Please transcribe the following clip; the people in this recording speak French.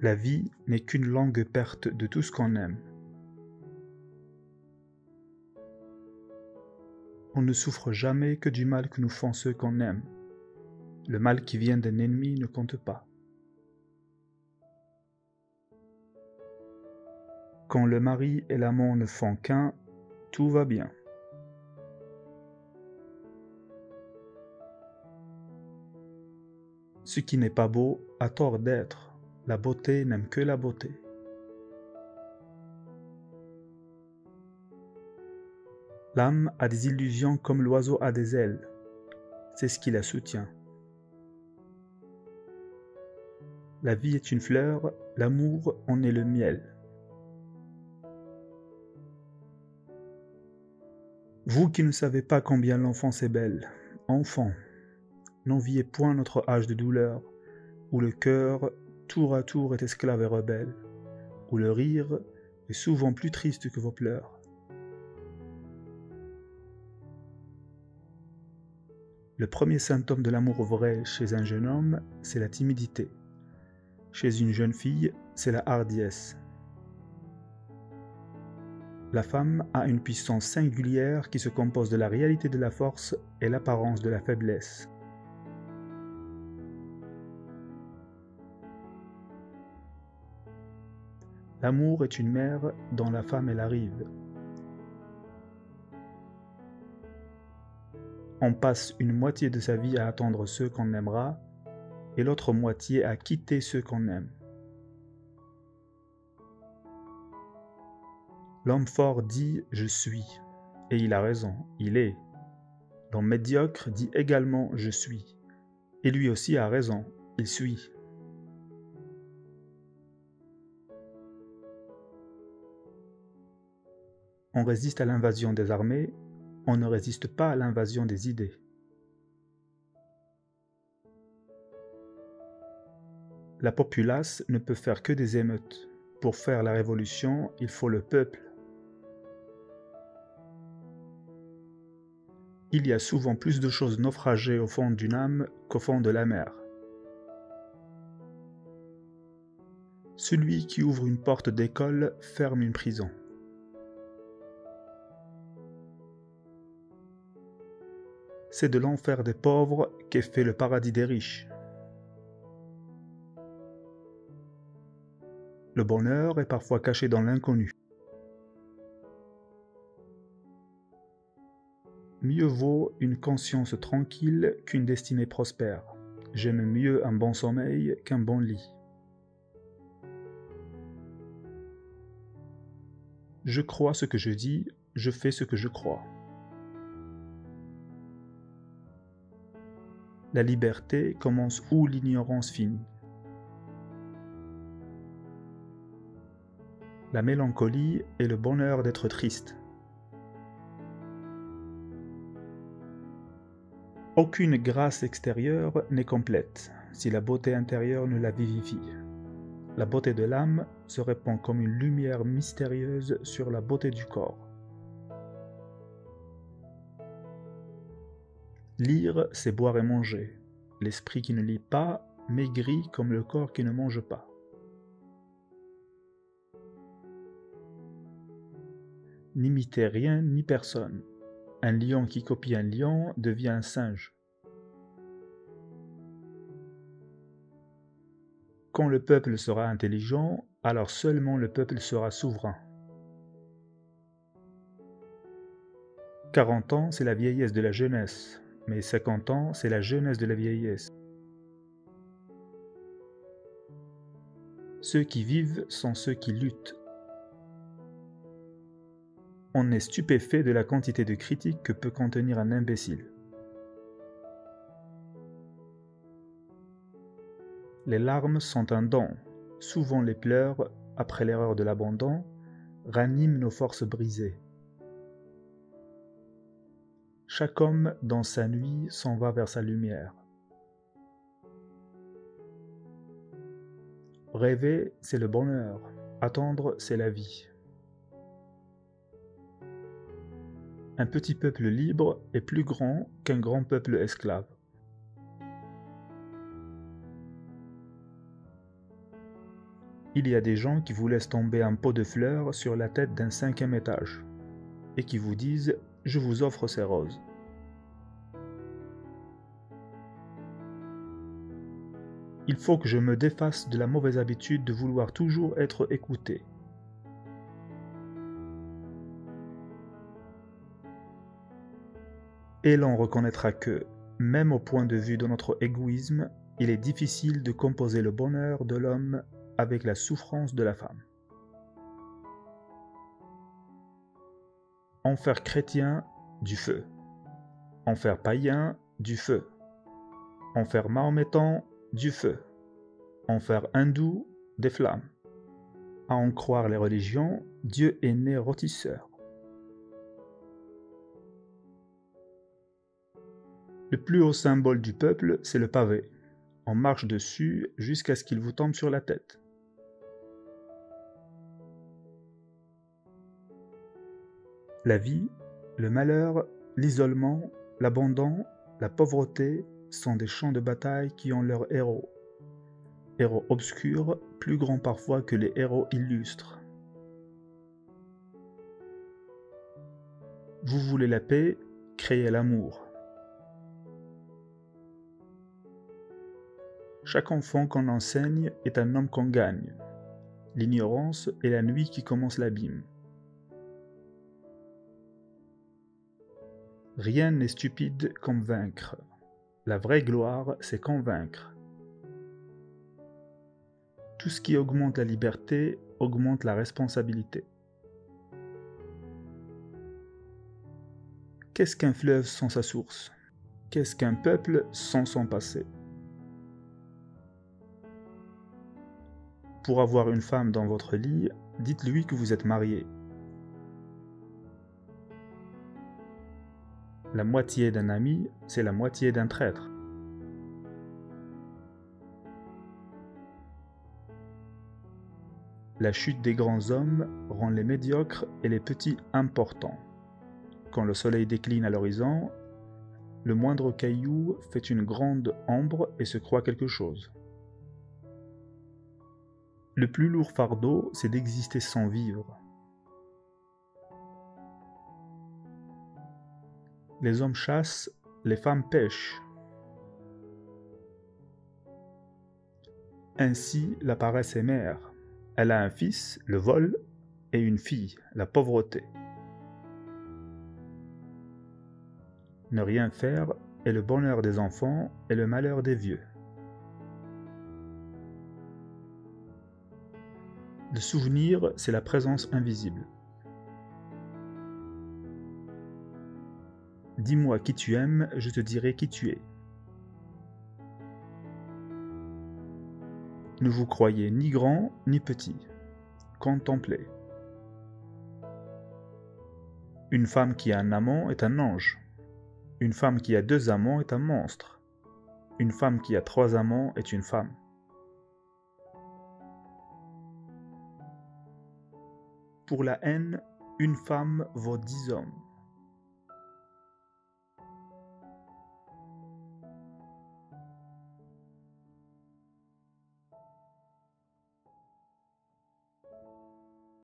La vie n'est qu'une longue perte de tout ce qu'on aime. On ne souffre jamais que du mal que nous font ceux qu'on aime. Le mal qui vient d'un ennemi ne compte pas. Quand le mari et l'amant ne font qu'un, tout va bien. Ce qui n'est pas beau a tort d'être. La beauté n'aime que la beauté. L'âme a des illusions comme l'oiseau a des ailes. C'est ce qui la soutient. La vie est une fleur, l'amour en est le miel. Vous qui ne savez pas combien l'enfance est belle, enfants, n'enviez point notre âge de douleur, où le cœur, tour à tour, est esclave et rebelle, où le rire est souvent plus triste que vos pleurs. Le premier symptôme de l'amour vrai chez un jeune homme, c'est la timidité. Chez une jeune fille, c'est la hardiesse. La femme a une puissance singulière qui se compose de la réalité de la force et l'apparence de la faiblesse. L'amour est une mer dont la femme est la rive. On passe une moitié de sa vie à attendre ceux qu'on aimera et l'autre moitié à quitter ceux qu'on aime. L'homme fort dit « je suis » et il a raison, il est. L'homme médiocre dit également « je suis » et lui aussi a raison, il suit. On résiste à l'invasion des armées, on ne résiste pas à l'invasion des idées. La populace ne peut faire que des émeutes. Pour faire la révolution, il faut le peuple. Il y a souvent plus de choses naufragées au fond d'une âme qu'au fond de la mer. Celui qui ouvre une porte d'école ferme une prison. C'est de l'enfer des pauvres qu'est fait le paradis des riches. Le bonheur est parfois caché dans l'inconnu. Mieux vaut une conscience tranquille qu'une destinée prospère. J'aime mieux un bon sommeil qu'un bon lit. Je crois ce que je dis, je fais ce que je crois. La liberté commence où l'ignorance finit. La mélancolie est le bonheur d'être triste. Aucune grâce extérieure n'est complète si la beauté intérieure ne la vivifie. La beauté de l'âme se répand comme une lumière mystérieuse sur la beauté du corps. Lire, c'est boire et manger. L'esprit qui ne lit pas maigrit comme le corps qui ne mange pas. N'imitez rien ni personne. Un lion qui copie un lion devient un singe. Quand le peuple sera intelligent, alors seulement le peuple sera souverain. 40 ans, c'est la vieillesse de la jeunesse, mais 50 ans, c'est la jeunesse de la vieillesse. Ceux qui vivent sont ceux qui luttent. On est stupéfait de la quantité de critiques que peut contenir un imbécile. Les larmes sont un don. Souvent les pleurs, après l'erreur de l'abandon, raniment nos forces brisées. Chaque homme, dans sa nuit, s'en va vers sa lumière. Rêver, c'est le bonheur. Attendre, c'est la vie. Un petit peuple libre est plus grand qu'un grand peuple esclave. Il y a des gens qui vous laissent tomber un pot de fleurs sur la tête d'un 5e étage et qui vous disent « Je vous offre ces roses ». Il faut que je me défasse de la mauvaise habitude de vouloir toujours être écouté. Et l'on reconnaîtra que, même au point de vue de notre égoïsme, il est difficile de composer le bonheur de l'homme avec la souffrance de la femme. En faire chrétien, du feu. En faire païen, du feu. En faire mahométan, du feu. En faire hindou, des flammes. À en croire les religions, Dieu est né rôtisseur. Le plus haut symbole du peuple, c'est le pavé. On marche dessus jusqu'à ce qu'il vous tombe sur la tête. La vie, le malheur, l'isolement, l'abandon, la pauvreté sont des champs de bataille qui ont leurs héros. Héros obscurs, plus grands parfois que les héros illustres. Vous voulez la paix, créez l'amour. Chaque enfant qu'on enseigne est un homme qu'on gagne. L'ignorance est la nuit qui commence l'abîme. Rien n'est stupide comme vaincre. La vraie gloire, c'est convaincre. Tout ce qui augmente la liberté augmente la responsabilité. Qu'est-ce qu'un fleuve sans sa source? Qu'est-ce qu'un peuple sans son passé? Pour avoir une femme dans votre lit, dites-lui que vous êtes marié. La moitié d'un ami, c'est la moitié d'un traître. La chute des grands hommes rend les médiocres et les petits importants. Quand le soleil décline à l'horizon, le moindre caillou fait une grande ombre et se croit quelque chose. Le plus lourd fardeau, c'est d'exister sans vivre. Les hommes chassent, les femmes pêchent. Ainsi, la paresse est mère. Elle a un fils, le vol, et une fille, la pauvreté. Ne rien faire est le bonheur des enfants et le malheur des vieux. Le souvenir, c'est la présence invisible. Dis-moi qui tu aimes, je te dirai qui tu es. Ne vous croyez ni grand ni petit. Contemplez. Une femme qui a un amant est un ange. Une femme qui a 2 amants est un monstre. Une femme qui a 3 amants est une femme. Pour la haine, une femme vaut 10 hommes.